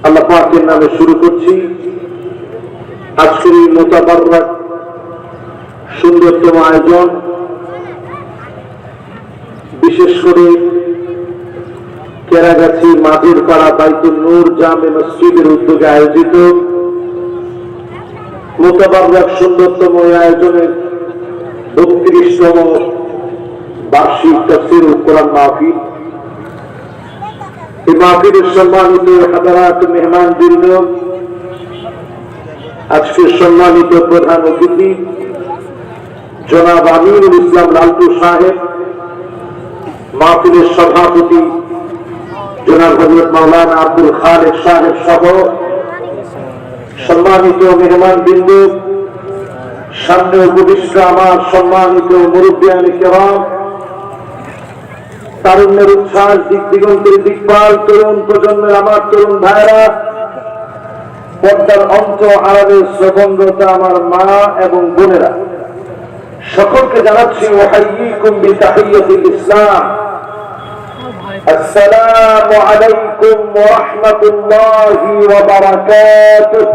আল্লাহ পাকের নামে শুরু করছি আজকের এই মোতাবাররাক সুন্দরতম আয়োজন। বিশেষ করে কেরাগাছি মাঝের পাড়া বাইতুল নূর জামে মসজিদের উদ্যোগে আয়োজিত মোতাবাররাক সুন্দরতম আয়োজনের 32তম বার্ষিক তাফসীরুল কোরআন মাহফিল। এই মাহফিলের সম্মানিত হাজারাত মেহমানবৃন্দ, আজকের সম্মানিত প্রধান অতিথি জনাব আমিনুল ইসলাম লালটু সাহেব, মাহফিলের সভাপতি জনাব হযরত মাওলানা আব্দুল খালেক সাহেব সহ সম্মানিত মেহমানবৃন্দ, সামনে উপবিষ্ট আমার সম্মানিত মুরব্বিয়ানে কেরাম, তারুণ্যের উচ্ছ্বাস, দিক দিগন্তের দিকপাল, তরুণ প্রজন্মের আমার তরুণ ভাইরা, পর্দার অন্ত আড়ালের শ্রবণরতা আমার মা এবং বোনেরা, সকলকে জানাচ্ছি ওয়াহাইয়িকুম বিতাহিয়্যাতিল ইসলাম, আসসালামু আলাইকুম ওয়া রাহমাতুল্লাহি ওয়া বারাকাতুহু।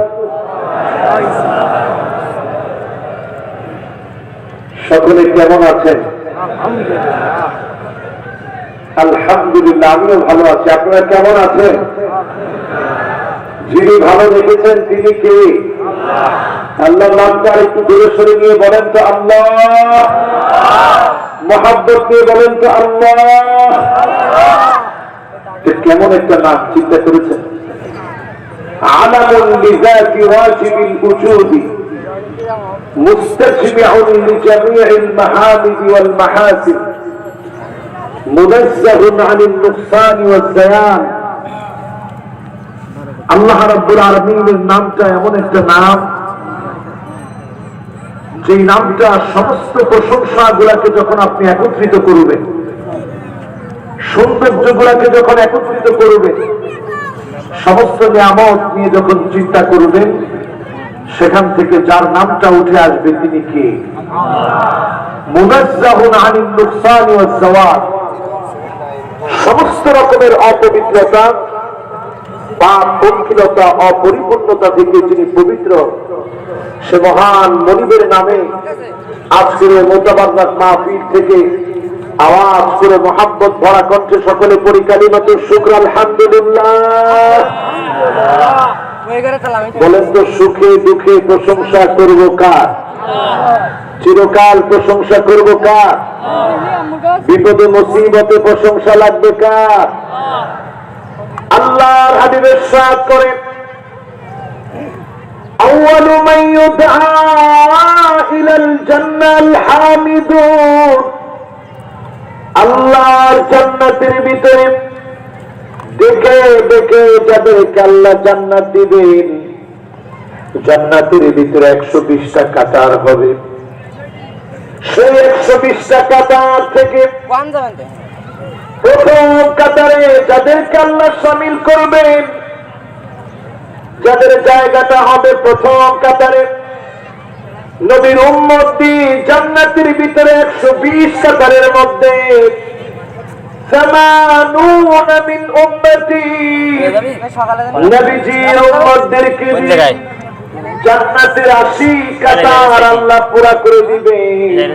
সকলে কেমন আছেন? আলহামদুলিল্লাহ, আমিও ভালো আছি। আপনারা কেমন আছেন? যিনি ভালো রেখেছেন তিনি কে? আল্লাহ নামটা একটু দূরে সরে নিয়ে বলেন তো আল্লাহ, মহব্বত দিয়ে বলেন তো আল্লাহ। কেমন একটা নাম চিন্তা করেছেন? আলামুন লিযাতি ওয়াজিবিল উজুদি মুস্তাজমিউন লিজামিইল মাহামিদি ওয়াল মাহাসিন মুনাজ্জাহুন আনিন নুকসানি ওয়াজ জায়ান। আল্লাহ রাব্বুল আলামিনের নামটা এমন একটা নাম, যে নামটা সমস্ত প্রশংসা গুলাকে যখন আপনি একত্রিত করবেন, সৌন্দর্য গুলাকে যখন একত্রিত করবেন, সমস্ত নিয়ামত নিয়ে যখন চিন্তা করবেন, সেখান থেকে যার নামটা উঠে আসবে তিনি কে? মুনাজ্জাহুন আনিন নুকসানি ওয়াজ জাওয়াত। সমস্ত রকমের অপবিত্রতা বা পঙ্কিলতা, অপরিপূর্ণতা থেকে যিনি পবিত্র, সে মহান মনিবের নামে আজকের মোতাবাররাক মাহফিল থেকে আওয়াজ করে মহাব্বত ভরা কণ্ঠে সকলে পড়ি কালিমাতু শুকর আলহামদুলিল্লাহ। বলেন তো, সুখে দুঃখে প্রশংসা করব কার? চিরকাল প্রশংসা করব কার? বিপদে মুসিবতে প্রশংসা লাগবে কার? আল্লাহর হাবিবের সাথ করে আউয়ালু মান ইউদআ ইলাল জান্নাল হামিদুন। আল্লাহর জান্নাতের ভিতরে দেখে দেখে যাদেরকে আল্লাহ জান্নাত দিবেন, জান্নাতের ভিতরে 120টা কাতার হবে। সেই 120টা কাতার থেকে প্রথম কাতারে যাদেরকে আল্লাহ শামিল করবেন, যাদের জায়গাটা হবে প্রথম কাতারে, নবীর উম্মতি জান্নাতের ভিতরে 120 কাতারের মধ্যে 80 মিন উম্মতি নবীজির উম্মতদেরকে জান্নাতের 80 কাতার আল্লাহ পুরা করে দিবেন।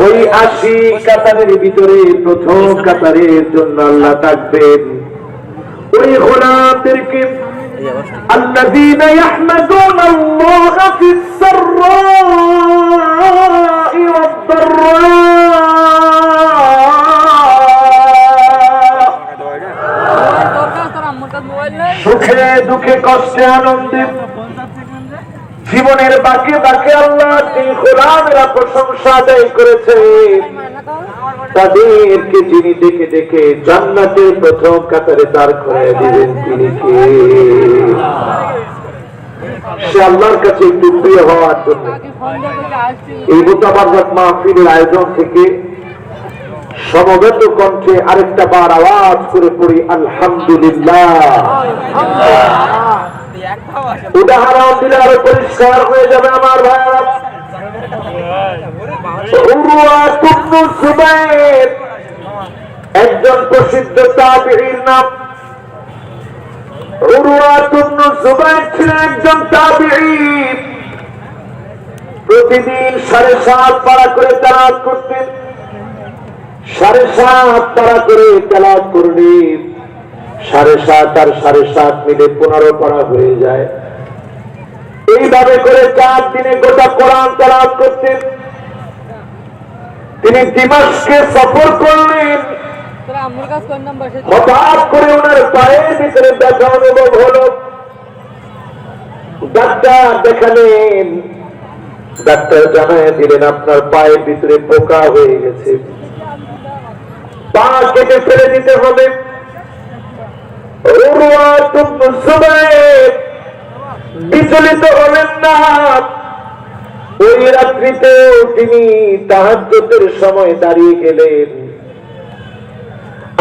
ওই 80 কাতারের ভিতরে প্রথম কাতারের জন্য আল্লাহ থাকবেন ওই গোলামদেরকে, আল্লাযীনা ইয়াহমাদুনা আল্লাহ ফিস সাররাই ওয়াদ দাররা। সুখে দুঃখে কষ্টে আনন্দে জীবনের বাঁকে বাঁকে আল্লাহ যে গোলামেরা প্রশংসা আদায় করেছে, তাদেরকে যিনি দেখে দেখে জান্নাতের প্রথম কাতারে দাঁড় করে দিবেন তিনি কে? সে আল্লাহর কাছে একটু প্রিয় হওয়ার জন্য এই মোতাবাররাক মাহফিলের আয়োজন থেকে সমবেত কণ্ঠে আরেকটা বার আওয়াজ করে পড়ি আলহামদুলিল্লাহ। উদাহরণ দিলে আরো পরিষ্কার হয়ে যাবে আমার ভাইরা। উরওয়া ইবনে জুবাইর একজন প্রসিদ্ধ তাবিঈর নাম। উরওয়াত ইবনে যুবাইর ছিলেন একজন তাবিঈ। প্রতিদিন 7.5 পারা করে তেলাওয়াত করতেন। 7.5 পারা করে তেলাওয়াত করলে 7.5 আর 7.5 মিলে 15 পারা হয়ে যায়। এইভাবে করে 4 দিনে গোটা কোরআন তেলাওয়াত করতেন। তিনি দিমাশকে সফর করলেন। হঠাৎ করে ওনার পায়ের ভিতরে ব্যথা অনুভব হলো। ডাক্তার দেখালেন, ডাক্তার জানায় দিলেন আপনার পায়ের ভিতরে পোকা হয়ে গেছে, পা কেটে ফেলে দিতে হবে। উরওয়াত ইবনে যুবাইর বিচলিত হলেন না। ওই রাত্রিতে তিনি তাহাজ্জুদের সময় দাঁড়িয়ে গেলেন।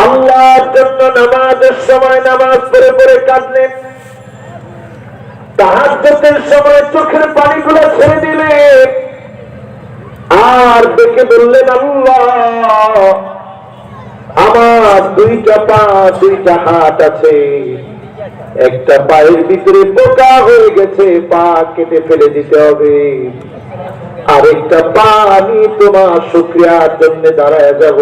আল্লাহর জন্য নামাজের সময় নামাজ পড়ে পড়ে কাঁদলেন। তাহাজ্জুদের সময় চোখের পানিগুলো ছেড়ে দিলেন আর দেখে বললেন, আল্লাহ, আমার 2টা পা 2টা হাত আছে, একটা পায়ের ভিতরে পোকা হয়ে গেছে, পা কেটে ফেলে দিতে হবে। আরেকটা পা আমি তোমার শুকরিয়ার জন্য দাঁড়ায় যাব,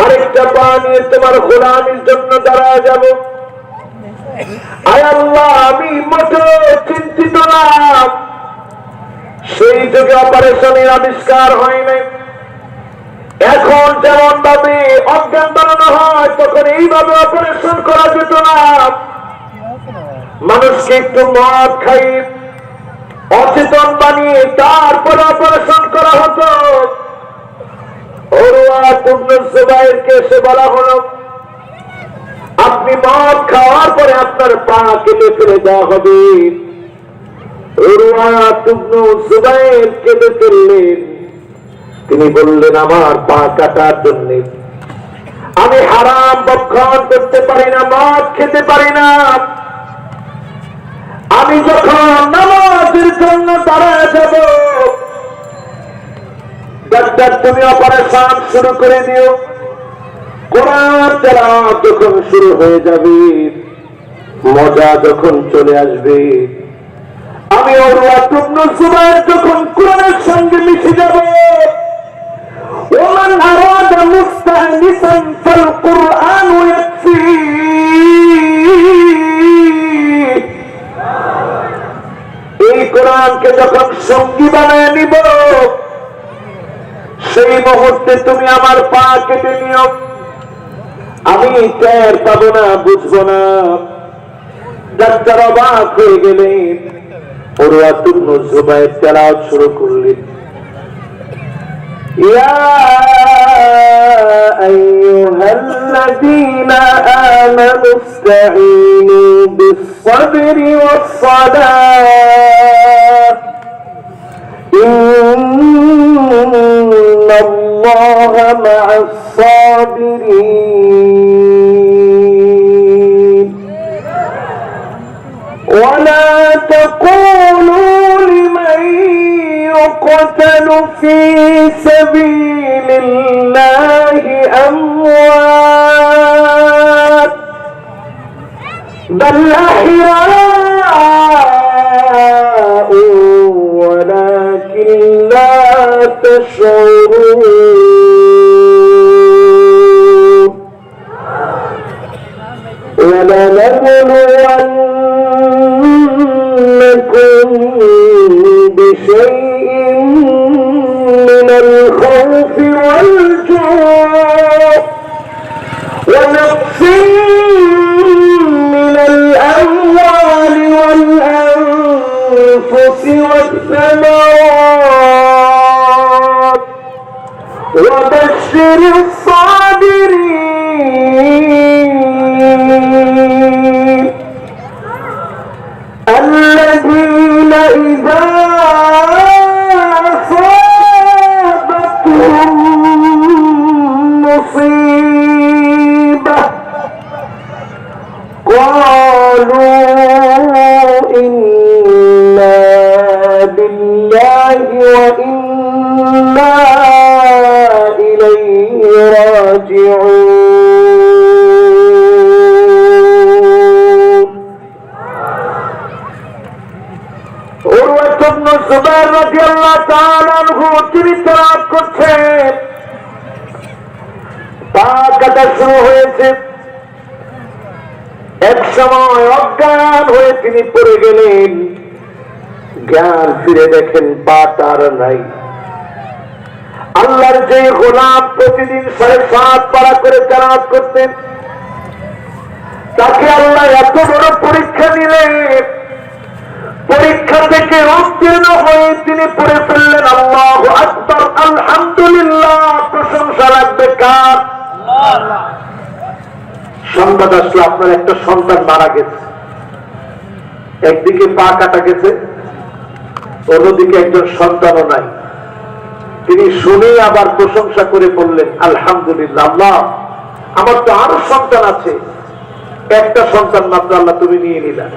আরেকটা পা নিয়ে তোমার গোলামির জন্য দাঁড়ায় যাব। আয় আল্লাহ, আমি মোটেও চিন্তিত না। সেই যুগে অপারেশনের আবিষ্কার হয় নাই। এখন যেমন ভাবে অজ্ঞান বানানো হয়, তখন এইভাবে অপারেশন করা যেত না। মানুষকে একটু মদ খাই অচেতন বানিয়ে তারপরে অপারেশন করা হতো। উরওয়াত ইবনে যুবাইরকে এসে বলা হলো, আপনি মদ খাওয়ার পরে আপনার পা কেটে ফেলে দেওয়া হবে। উরওয়াত ইবনে যুবাইর কেটে ফেললেন। তিনি বললেন, আমার পা কাটার জন্য আমি হারাম ভক্ষণ করতে পারি না, মদ খেতে পারি না। আমি যখন নামাজের জন্য দাঁড়ায় যাব, ডাক্তার তুমি অপারেশন শুরু করে দিও। কোরআন তেলাওয়াত যখন শুরু হয়ে যাবে, মজা যখন চলে আসবে, আমি উরওয়াত ইবনে যুবাইর যখন কোরআনের সঙ্গে মিশে যাব। ওমান আরাদা মুস্তাহনিসান ফাল কুরআন ইয়াকফি। এই কোরআনকে যখন সঙ্গী বানায় নিব, সেই মুহূর্তে তুমি আমার পা কেটে নিও, আমি টের পাবো না, বুঝবো না। ডাক্তার অবাক হয়ে গেলেন। উরওয়াত ইবনে যুবাইর তেলাওয়াত শুরু করলেন, ইয়া আইয়ুহাল্লাযীনা আমানু ইসতাঈনু বিস-সাবরি ওয়াস-সালাহ ইন্নাল্লাহা মা'আস-সাবিরিন ওয়া লা তাকুলু লিমান يقتل في سبيل الله أموات بل أحياء ولكن لا تشعرون ولنبلونكم بشيء من الخوف والجوع ونقص من الأموال والأنفس والثمرات وبشر الصابرين الذين إذا مصيبة قالوا إنا لله وإنا إليه راجعون জুবাইর রাদিয়াল্লাহু তাআলা আনহু তিনি তেলাওয়াত করছেন, পা কাটা শুরু হয়েছে। এক সময় অজ্ঞান হয়ে তিনি পড়ে গেলেন, জ্ঞান ফিরে দেখেন পা তার নাই। আল্লাহর যে গোলাম প্রতিদিন 7.5 পারা করে তেলাওয়াত করতেন, তাকে আল্লাহ এত বড় পরীক্ষা দিলেন, পরীক্ষা থেকে উত্তীর্ণ হয়ে তিনি পড়ে ফেললেন আল্লাহু আকবার, আলহামদুলিল্লাহ। প্রশংসা লাগবে কার? সংবাদ আসলো আপনার একটা সন্তান মারা গেছে, একদিকে পা কাটা গেছে, অন্যদিকে একজন সন্তানও নাই। তিনি শুনে আবার প্রশংসা করে বললেন আলহামদুলিল্লাহ, আল্লাহ আমার তো আরো সন্তান আছে, একটা সন্তান মাত্র আল্লাহ তুমি নিয়ে নিলেন,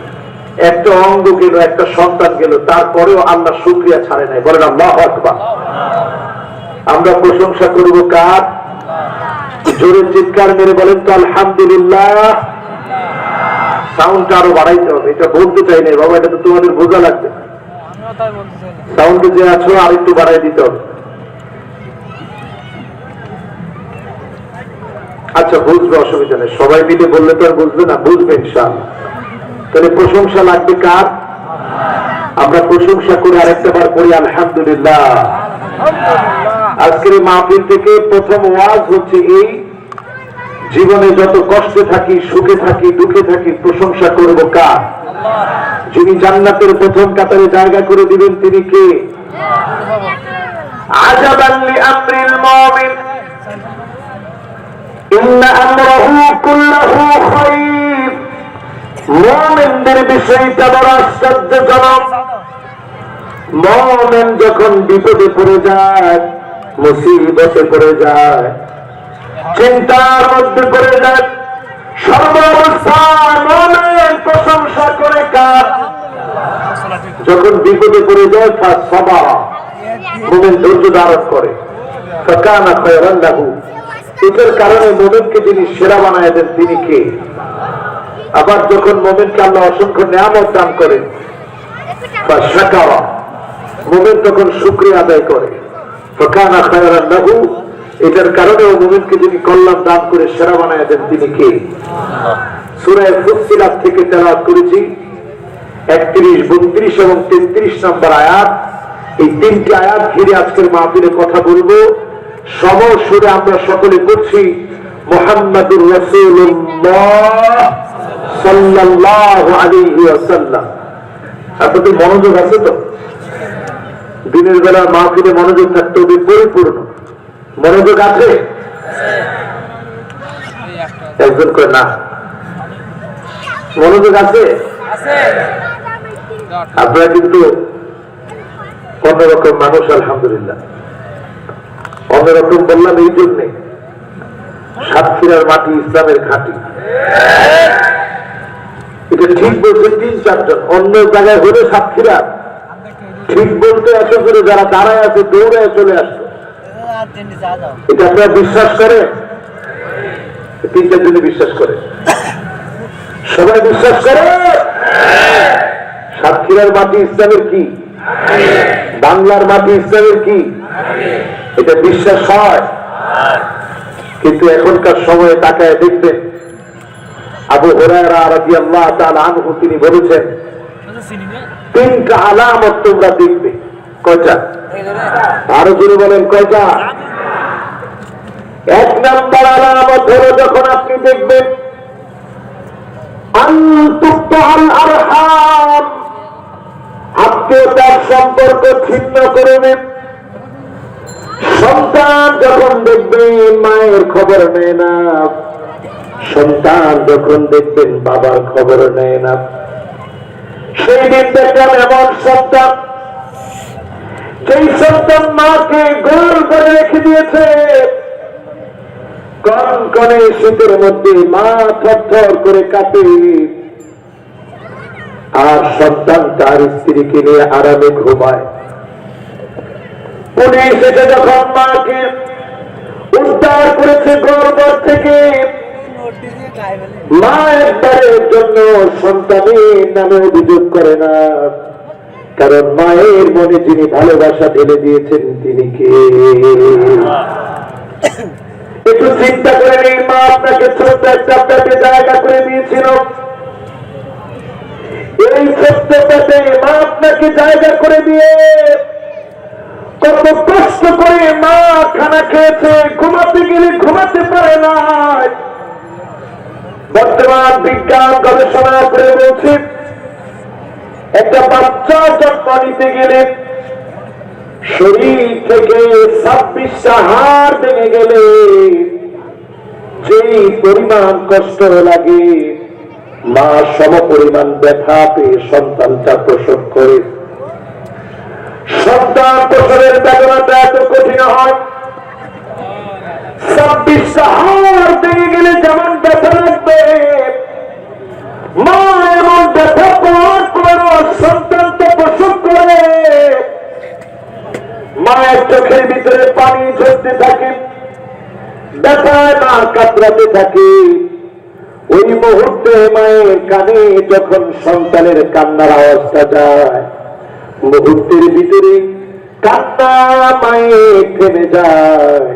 একটা অঙ্গ গেল, একটা সন্তান গেল, তারপরেও আল্লাহ শুকরিয়া ছাড়ে নাই। বলেন আল্লাহু আকবার। আমরা প্রশংসা করব কার? জোরে চিৎকার মেরে বলেন তো আলহামদুলিল্লাহ। সাউন্ডটা আরো বাড়াইতে হবে, এটা বলতে চাই না বাবা, এটা তো তোমাদের বোঝা লাগবে। সাউন্ডে যে আছো আর একটু বাড়াই দিতে হবে। আচ্ছা বুঝবে, অসুবিধা নেই, সবাই মিলে বললে তো আর বুঝবে না, বুঝবে ইনশাআল্লাহ। তাহলে প্রশংসা লাগবে কার? আমরা প্রশংসা করে আরেকটা বার করি আলহামদুলিল্লাহ। আজকের মাহফিল থেকে প্রথম ওয়াজ হচ্ছে এই, জীবনে যত কষ্টে থাকি, সুখে থাকি, দুঃখে থাকি, প্রশংসা করব কার? যিনি জান্নাতের প্রথম কাতারে জায়গা করে দিবেন তিনি কে? আজাবান লিআমরিল মুমিন ইন্না আমরাহু কুল্লুহু খায়র। মুমিনদের বিষয়টা বড় আশ্চর্যজনক। মুমিন যখন বিপদে পড়ে যায়, মুসিবতে পড়ে যায়, চিন্তার মধ্যে পড়ে যায়, সর্বাবস্থায় মুমিন প্রশংসা করে কার? যখন বিপদে পড়ে যায় ফাসাবা, মুমিন ধৈর্য ধারণ করে, ফাকানা খায়রান লাহু। এটার কারণে মুমিনকে যিনি সেরা বানায় দেন তিনি কে? আবার যখন মুমিনকে আল্লাহ অসংখ্য নিয়ামত দান করেন, ফাশাকারা, মুমিন তখন শুকরিয়া আদায় করে, ফাকানা খায়রান লাহু। এটার কারণেও মুমিনকে যিনি কল্যাণ দান করে সেরা বানায় দেন তিনি কে? সূরা ফুসসিলাত থেকে তেলাওয়াত করেছি 31, 32 এবং 33 নম্বর আয়াত। এই তিনটি আয়াত ঘিরে আজকের মাহফিলে কথা বলবো। সমসুরে আমরা সকলে করছি মুহাম্মাদুর রাসূলুল্লাহ সাল্লাল্লাহু আলাইহি ওয়াসাল্লাম। আপনাদের মনোযোগ আছে তো? দিনের বেলা মাহফিলে মনোযোগ থাকতে হবে পরিপূর্ণ। মনোযোগ আছে? একজন কয় না। মনোযোগ আছে? আপনারা কিন্তু অন্যরকম মানুষ, আলহামদুলিল্লাহ। অন্যরকম বললাম এই জন্যে, সাতক্ষীরার মাটি ইসলামের ঘাঁটি। এটা ঠিক বলছে 3-4 জন, অন্য জায়গায় হলে সাতক্ষীরা ঠিক বলতে এত করে যারা দাঁড়ায় আছে দৌড়ায় চলে আসতো। এটা আপনারা বিশ্বাস করে? 3-4 জনে বিশ্বাস করে, সবাই বিশ্বাস করে। সাতক্ষীরার মাটি ইসলামের কি? বাংলার মাটি ইসলামের কি? এটা বিশ্বাস হয়। কিন্তু এখনকার সময়ে তাকায় দেখবেন, আবু হুরায়রা রাদিয়াল্লাহু তাআলা আনহু তিনি বলেছেন 3টা আলামত তোমরা দেখবে। কয়টা? আরো জোরে বলেন কয়টা? 1 নম্বর আলামত হলো যখন আপনি দেখবেন আনতুকতাল আরহাম, আত্মীয়তার সম্পর্ক ছিন্ন করবে। সন্তান যখন দেখবেন মায়ের খবর নেয় না, সন্তান যখন দেখবেন বাবার খবর নেয় না, সেই দিন দেখলাম এমন সন্তান, যেই সন্তান মাকে গোল করে রেখে দিয়েছে, কনকনে শীতের মধ্যে মা থরথর করে কাঁপে, আর সন্তান তার স্ত্রীকে নিয়ে আরামে ঘুমায়। পুলিশ এসে যখন মাকে উদ্ধার করেছে গর্ভপাত থেকে, মা একবারের জন্য সন্তানের নামে অভিযোগ করে না, কারণ মায়ের মনে যিনি ভালোবাসা ঢেলে দিয়েছেন তিনি কে? একটু চিন্তা করে নেই, মা আপনাকে ছোট্ট একটা পেটে জায়গা করে দিয়েছিল। এই ছোট্ট পেটে মা আপনাকে জায়গা করে দিয়ে কত কষ্ট করে মা খানা খেয়েছে, ঘুমাতে গেলে ঘুমাতে পারে না। বর্তমান বিজ্ঞান গবেষণা করে বলছে, একটা বাচ্চা জন্ম নিতে গেলে শরীর থেকে 26টা হাড় ভেঙে গেলে যেই পরিমাণ কষ্ট লাগে, মা সম পরিমাণ ব্যথা পেয়ে সন্তানটা প্রসব করে। সন্তান প্রসবের বেদনাটা এত কঠিন হয়, 26টা হাড় ভেঙে গেলে যেমন ব্যথা লাগবে, মা এমন ব্যথা পাওয়ার পর সন্তানটা প্রসব করে। মায়ের চোখের ভিতরে পানি ঝরতে থাকে, ব্যথায় মা কাতরাতে থাকে। ওই মুহূর্তে মায়ের কানে যখন সন্তানের কান্নার আওয়াজটা যায়, মুহূর্তের ভিতরে কান্না মায়ের থেমে যায়।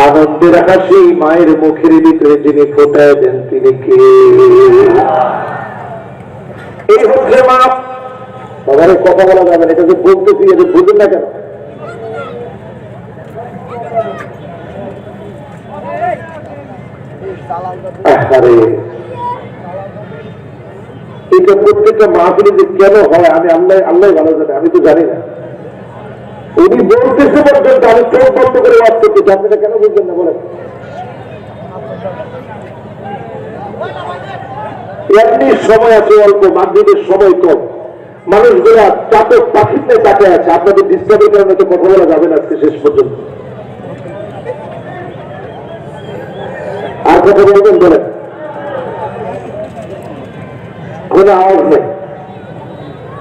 আনন্দের হাসি মায়ের মুখের ভিতরে যিনি ফোটায় দেন তিনি কে? এই হচ্ছে মা। বাবারে কথা বলা যাবে না, এটা যে বলতেছি এটা বুঝুন না কেন? এটা প্রত্যেকটা মাহফিলে যে কেন হয় আমি আল্লাহ ভালো জানে, আমি তো জানি না। উনি বলতেছে পর্যন্ত আমি চোখ বন্ধ করে ওয়াজ করতেছি, আপনারা কেন বুঝবেন না বলেন? এমনি সময় আছে অল্প, মাগরিবের সময় কম, মানুষগুলা চাতক পাখির নেই তাকে আছে। আপনাদের ডিস্টার্বের কারণে তো কথা বলা যাবে না আজকে শেষ পর্যন্ত। আর কথা বলবেন বলেন? কোন আওয়াজ নেই,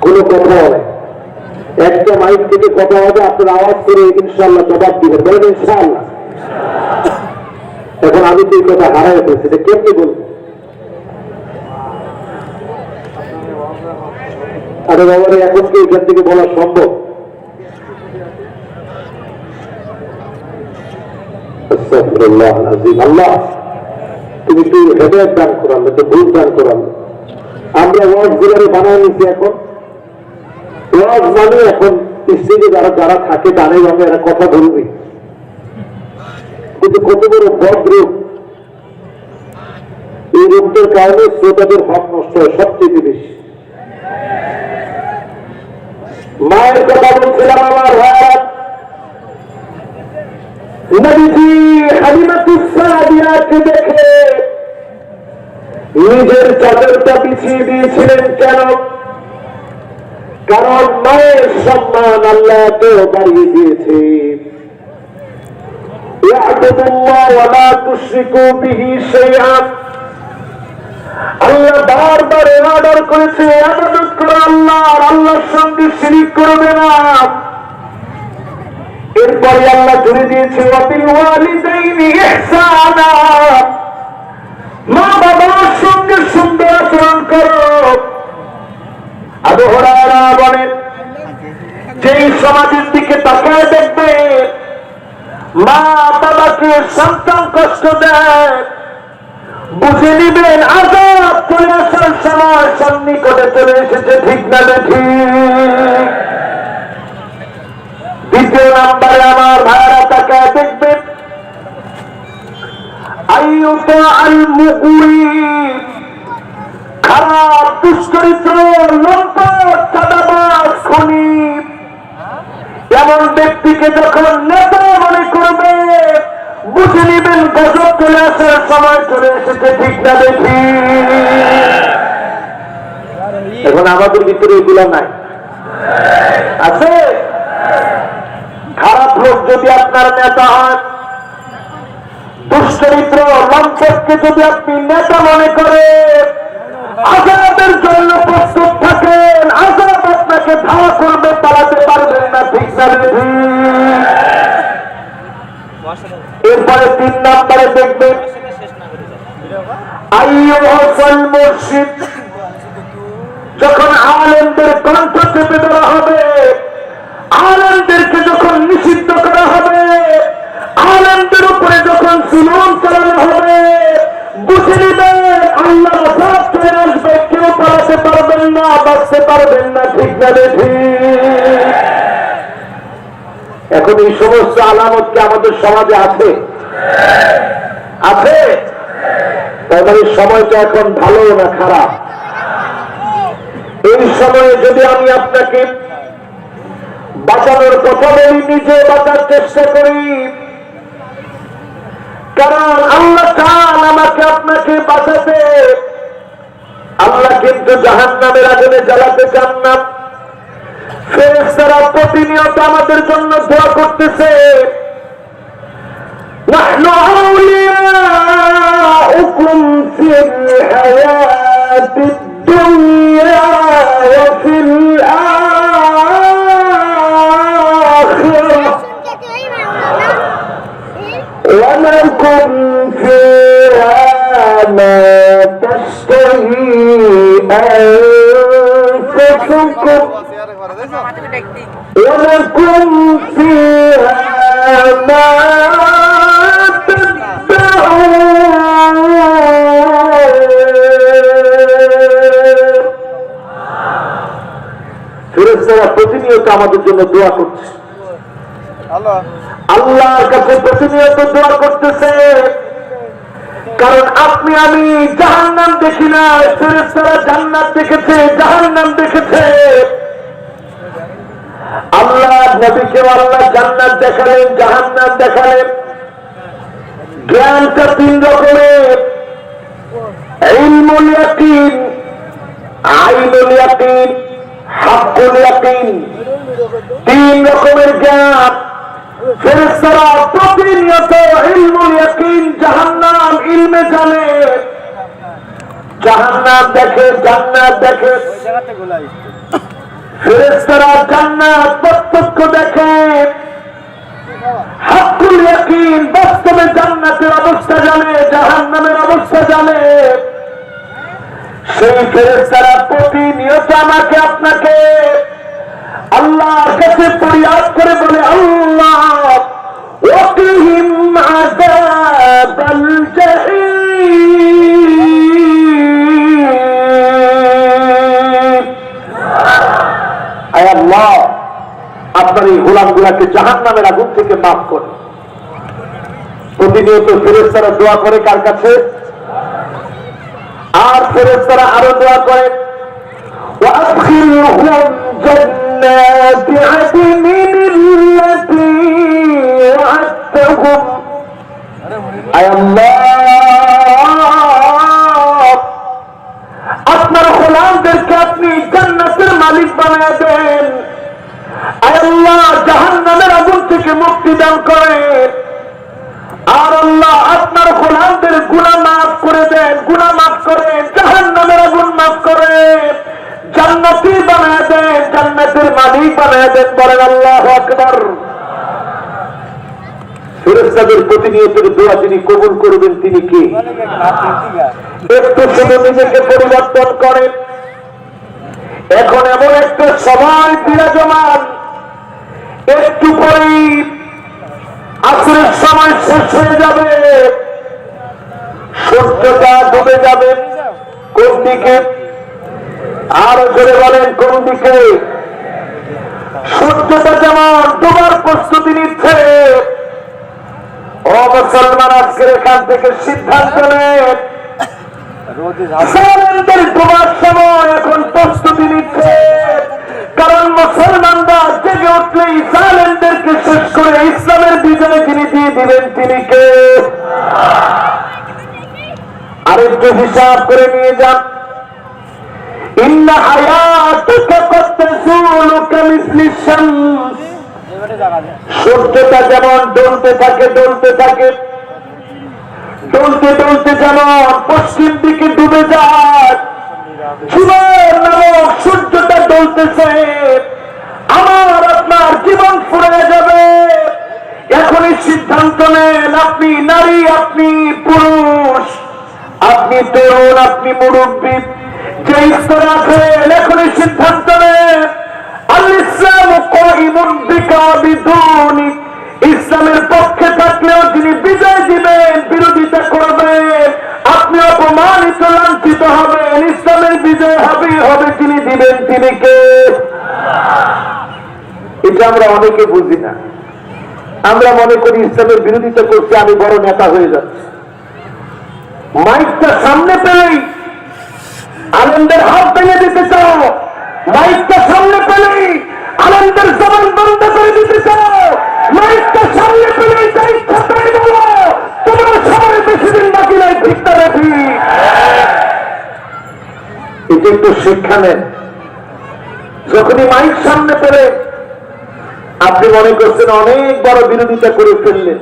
কোন কথাও নেই। একটা মাইক থেকে কথা হবে, আপনার আওয়াজ করে ইনশাল্লাহ জবাব দিবেন, বলেন ইনশাল্লাহ। এখন আমি তো এই কথা হারাই ফেলছি, এটা কেমনি বলবো? আরে বাবারে, এখন কি এখান থেকে বলা সম্ভব? আল্লাহ তুমি তো হেদায়েত দান করালে, তো ভুল দান করালে। আমরা ওয়াজ গুলারে বানায় নিচ্ছি, এখন ওয়াজ মানে এখন স্টেজে যারা যারা থাকে জানে আমরা এরা কথা বলবি, কিন্তু কত বড় বদ রূপ। এই রূপটার কারণে শ্রোতাদের হক নষ্ট হয় সবচেয়ে বেশি। মায়ের কথা বলছিলাম আমার ভাইরা, নবীজি হালিমাতুস সাদিয়াকে দেখে নিজের চাদরটা বিছিয়ে দিয়েছিলেন। কেন? কারণ মায়ের সম্মান আল্লাহ তো বাড়িয়ে দিয়েছে। ইয়াবুদুল্লাহ ওয়া লা তুশরিকু বিহি শাইআন, আল্লাহ বারবার অর্ডার করেছে ইবাদত করো আল্লাহর, আল্লাহর সঙ্গে শিরক করবে না। এরপরে আল্লাহ জুড়ে দিয়েছে ওয়া বিল ওয়ালিদাইনি ইহসানা, মা বাবার সঙ্গে সুন্দর আচরণ করো। আবু হুরায়রা বলেন, যেই সমাজের দিকে তাকায় দেখবে মা বাবাকে সন্তান কষ্ট দেয়, বুঝে নিবেন আযাব চলে আসার সময় সন্নিকটে চলে এসেছে। ঠিক না ঠিক? দ্বিতীয় নাম্বারে আমার ভাইরা তাকায় দেখবেন আইয়ুতা আল মুগরি, খারাপ দুশ্চরিত্র, লম্পট, চাঁদাবাজ, খুনি, এমন ব্যক্তিকে যখন নেতা মনে করবে বুঝে নিবেন গজব চলে আসার সময় চলে এসেছে। ঠিক না দেখি? এখন আমাদের ভিতরে এগুলো নাই, আছে? খারাপ লোক যদি আপনার নেতা হয়, দুশ্চরিত্র লম্পটকে যদি আপনি নেতা মনে করেন, আযাবের জন্য প্রস্তুত থাকেন, আযাব আপনাকে ধাওয়া করবে, পালাতে পারবেন না। ঠিক না? এরপরে 3 নম্বরে দেখবেন আইয়ুহাল মুরশিদ, যখন আলেমদের কণ্ঠ চেপে ধরা হবে বলে ঠিক। এখন এই সমস্ত আলামত কি আমাদের সমাজে আছে? আছে? তাহলে সময়টা এখন ভালো না খারাপ? এই সময়ে যদি আমি আপনাকে বাঁচানোর কথা বলি, নিজে বাঁচার চেষ্টা করি, কারণ আল্লাহ চান আমাকে আপনাকে বাঁচাতে। আল্লাহ কিন্তু জাহান্নামের আগুনে জ্বালাতে চান না। ফেরেশতারা প্রতিনিয়ত আমাদের জন্য দোয়া করতেছে, নাহনু আউলিয়াউকুম ফিল হায়াতিদ দুনিয়া ওয়া ফিল আখিরাহ ওয়া লাকুম ফিহা মা তাশতাহি আনফুসুকুম ولكم فيها ما تدعون। ফেরেশতারা প্রতিনিয়ত আমাদের জন্য দোয়া করছে, আল্লাহর কাছে প্রতিনিয়ত দোয়া করতেছে, কারণ আপনি আমি জাহান্নাম দেখি না, ফেরেশতারা জান্নাত দেখেছে, জাহান্নাম দেখেছে। আল্লাহ নবীকে আল্লাহ জান্নাত দেখালেন, জাহান্নাম দেখালেন। জ্ঞানটা তিন রকমের, ইলমুল ইয়াকিন, আইনুল ইয়াকিন, হাক্কুল ইয়াকিন। তিন রকমের জ্ঞান। ফেরেশতারা প্রতিনিয়ত ইলমুল ইয়াকিন, জাহান্নাম ইলমে জানে, জাহান্নাম দেখে, জান্নাত দেখে। ফেরেশতারা জান্নাত প্রত্যক্ষ দেখে, হাক্কুল ইয়াকিন বাস্তবে জান্নাতের অবস্থা জানে, জাহান্নামের অবস্থা জানে। সেই ফেরেশতারা প্রতিনিয়ত আমাকে আপনাকে আল্লাহর কাছে ফরিয়াদ করে বলে, আল্লাহ ওয়াকিহিম আযাবাল জাহিম। আয় আল্লাহ, আপনার এই গোলামগুলাকে জাহান্নামের আগুন থেকে মাফ করে। প্রতিনিয়ত ফেরেশতারা দোয়া করে কার কাছে? আর ফেরেশতারা আরো দোয়া করে, وأدخلهم جنات عدن التي وعدتهم। আয় আল্লাহ, আপনার গোলামদেরকে আপনি জান্নাতের মালিক বানায় দেন। আয় আল্লাহ, জাহান্নামের আগুন থেকে মুক্তি দান করেন। আর আল্লাহ, আপনার গোলামদের গুনাহ মাফ করে দেন, গুনাহ মাফ করেন, জাহান্নামের আগুন মাফ করেন, জান্নাতি বানায় দেন, জান্নাতের মালিক বানায় দেন। বলেন আল্লাহু আকবার। ফেরেশতাদের প্রতিনিয়ত দোয়া যিনি কবুল করবেন তিনি কে? একটু শুধু নিজেকে পরিবর্তন করেন। এখন এমন একটা সময় বিরাজমান, একটু পরেই আসরের সময় শেষ হয়ে যাবে, সূর্যটা ডুবে যাবে। কোন দিকে? আরো জোরে বলেন, কোন দিকে? সূর্যটা যেমন ডুবার প্রস্তুতি নিচ্ছে, ও মুসলমান আজকের এখান থেকে সিদ্ধান্ত নেন, জালেমদের ডুবার সময় এখন প্রস্তুতি নিচ্ছে। কারণ মুসলমানরা জেগে উঠলেই জালেমদেরকে শেষ করে ইসলামের বিজয় যিনি দিয়ে দিবেন তিনি কে? আরেকটু হিসাব করে নিয়ে যান। ইন্না হায়াতুকা কদ তাজুলু কামিসলি শামস। সূর্যটা যেমন ডলতে থাকে, ডলতে থাকে, ডলতে ডলতে যেমন পশ্চিম দিকে ডুবে যায়, জীবন নামক সূর্যটা ডলতেছে, আমার আপনার জীবন ফুরে যাবে। এখনই সিদ্ধান্ত নেন, আপনি নারী, আপনি পুরুষ, আপনি তরুণ, আপনি মুরব্বী, যে স্তরে আছেন, এখনই সিদ্ধান্ত নেন, আল ইসলামু কাইমুন বিকা বিদুনি। ইসলামের পক্ষে থাকলেও যিনি বিজয় দিবেন, বিরোধিতা করবেন, আপনি অপমানিত লাঞ্ছিত হবেন, ইসলামের বিজয় হবে, হবে যিনি দিবেন তিনি কে? এটা আমরা অনেকে বুঝি না। আমরা মনে করি ইসলামের বিরোধিতা করতে আমি বড় নেতা হয়ে যাচ্ছি। মাইকটা সামনে পেলেই আনন্দের হাত ভেঙে দিতে চাও, মাইকটা সামনে পেলেই আনন্দের জবান বন্ধ করে দিতে চাও, মাইকটা সামনে পেলেই যা ইচ্ছা তাই বলো। তোমার সবাই বেশি দিন বাকি নাই, ভিক্ষা রাখি। এটা একটু শিক্ষা নেন। যখনই মাইক সামনে পেলে আপনি মনে করছেন অনেক বড় বিরোধিতা করে ফেললেন।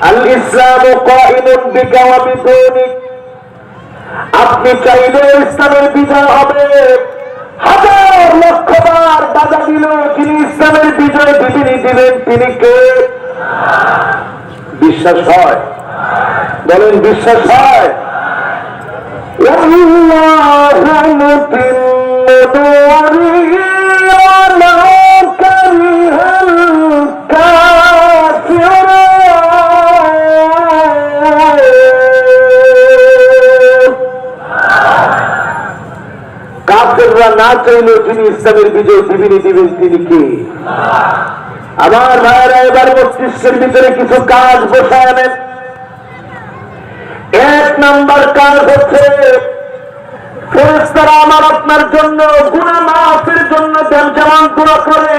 আল ইসলাম কাইমুন বিকা ওয়া বিদুনিক। আপনি চাইলে ইসলামের বিজয় হবে। হাজার লক্ষ বার বাধা দিল, যিনি ইসলামের বিজয় বিধিনি দিলেন তিনি কে? বিশ্বাস হয়? বলেন বিশ্বাস হয়? আল্লাহু মুতিম্মু নূরিহি ওয়ালাউ কারিহাল কাফিরুন। কাফেররা না চাইলেও যিনি ইসলামের বিজয় দিবেন তিনি কে? আমার ভাইয়েরা, এবার মস্তিষ্কের ভিতরে কিছু কাজ বসায় আনেন। এক নাম্বার কাজ হচ্ছে ফেরেশতারা আমার আপনার জন্য গুনাহ মাফের জন্য যেমন দোয়া করে,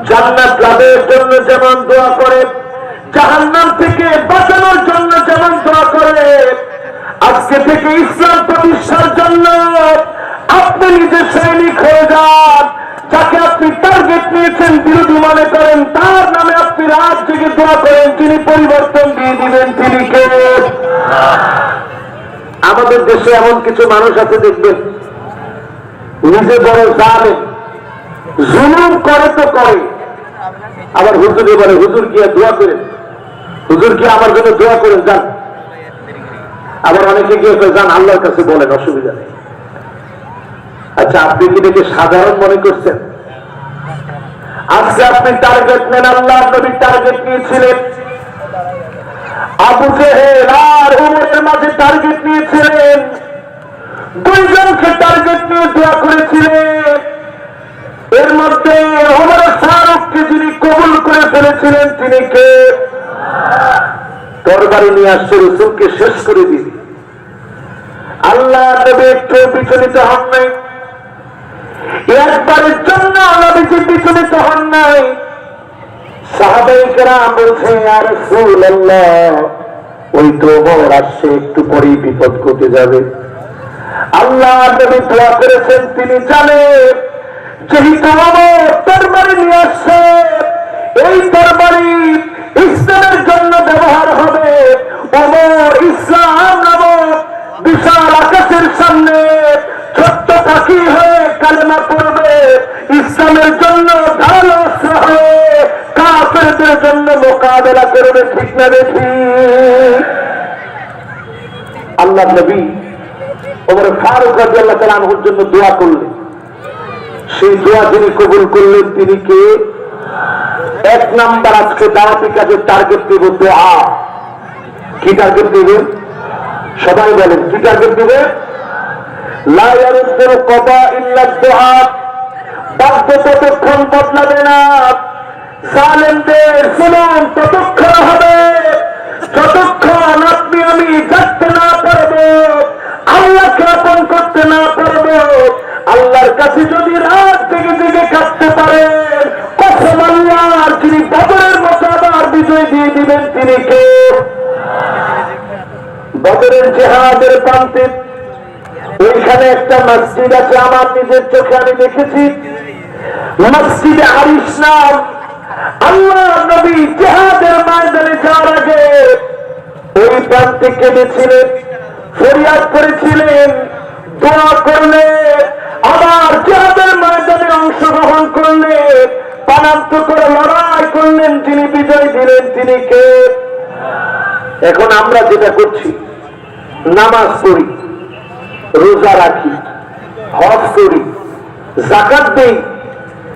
জান্নাত লাভের জন্য যেমন দোয়া করে, জাহান্নাম থেকে বাঁচানোর জন্য যেমন দোয়া করে, আজকে থেকে ইসলাম প্রতিষ্ঠার জন্য আপনি নিজে সৈনিক হয়ে যান। যাকে আপনি টার্গেট নিয়েছেন, বিরোধী মনে করেন, তার নামে আপনি রাত জেগে দোয়া করেন, তিনি পরিবর্তন দিয়ে দিবেন, তিনি কে? আমাদের দেশে এমন কিছু মানুষ আছে দেখবেন, নিজে বড় জালেম, জুলুম করে তো করে, আবার হুজুরে বলে হুজুর গিয়ে দোয়া করেন, হুজুর গিয়ে আমার জন্য দোয়া করেন যান। আবার অনেকে গিয়ে যান আল্লাহর কাছে বলেন, অসুবিধা নেই। আচ্ছা, আপনি কি দেখে সাধারণ মনে করছেন? আজকে আপনি টার্গেট নেন, আল্লাহ নবী টার্গেট নিয়েছিলেন, আবু জেহেল আর উমরের মাঝে টার্গেট নিয়েছিলেন, দুইজনকে টার্গেট নিয়ে দোয়া করেছিলেন। এর মধ্যে ওমর ফারুককে যিনি কবুল করে ফেলেছিলেন তিনি কে? তরবারি নিয়ে আসছে, রাসূলকে শেষ করে দিন। আল্লাহ নবী একটু বিচলিত হন নাই, একবারের জন্য নবীজি বিচলিত হন নাই। সাহাবায়ে কেরাম বলছে, ইয়া রাসূলুল্লাহ, ওই তো ওমর আসছে, একটু পরেই বিপদ ঘটে যাবে। আল্লাহ নবী দোয়া করেছেন, তিনি জানেন যেহেতু ওমর তরবারি নিয়ে আসছে, এই তরবারি ইসলামের জন্য ব্যবহার হবে। ওমর ইসলাম নামক বিশাল আকাশের সামনে ছোট্ট পাখি হয়ে কালেমা পড়বে, ইসলামের জন্য ঢাল অস্ত্র হয়ে কাফেরদের জন্য মোকাবেলা করবে, ঠিক না দেখি? আল্লাহ নবী ওমর ফারুক রাদিয়াল্লাহু তাআলা আনহুর জন্য দোয়া করলেন। সেই দোয়া যিনি কবুল করলেন তিনি কে? এক নাম্বার আজকে দাওয়াতি কাজের টার্গেট দেব দোয়া। কি টার্গেট দেবেন? সবাই বলেন, কি টার্গেট দেবে? লা ইয়ারুদ্দুল কদা ইল্লা দুআ। বাধ্য ততক্ষণ বদলাবে না, জালেমদের জুলুম ততক্ষণ হবে যতক্ষণ আপনি আমি জানতে না পারবো, আল্লাহকে আপন করতে না পারবো। আল্লাহর কাছে যদি রাত জেগে জেগে কাটতে পারেন, কসম আল্লাহর, যিনি বদরের মতো আবার বিজয় দিয়ে দিবেন তিনি কে? বদরের জিহাদের প্রান্তে ওইখানে একটা মসজিদ আছে, আমার নিজের চোখে আমি দেখেছি, মসজিদে আরিশ নাম। আল্লাহ নবী জিহাদের ময়দানে যাওয়ার আগে ওই প্রান্তে কেঁদেছিলেন, ফরিয়াদ করেছিলেন, দোয়া করলেন, আবার জিহাদের ময়দানে অংশগ্রহণ করলেন, প্রাণান্ত করে লড়াই করলেন, যিনি বিজয় দিলেন তিনি কে? এখন আমরা যেটা করছি, নামাজ পড়ি, রোজা রাখি, হজ করি, যাকাত দেই,